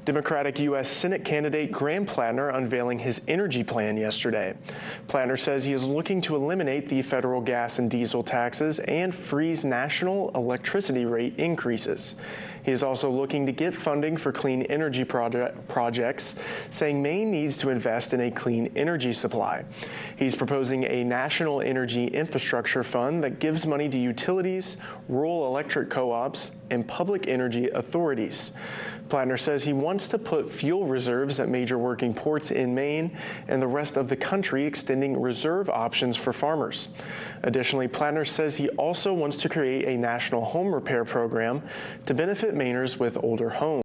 Democratic U.S. Senate candidate Graham Platner unveiling his energy plan yesterday. Platner says he is looking to eliminate the federal gas and diesel taxes and freeze national electricity rate increases. He is also looking to get funding for clean energy projects, saying Maine needs to invest in a clean energy supply. He's proposing a national energy infrastructure fund that gives money to utilities, rural electric co-ops, and public energy authorities. Platner says he wants to put fuel reserves at major working ports in Maine and the rest of the country, extending reserve options for farmers. Additionally, Platner says he also wants to create a national home repair program to benefit Mainers with older homes.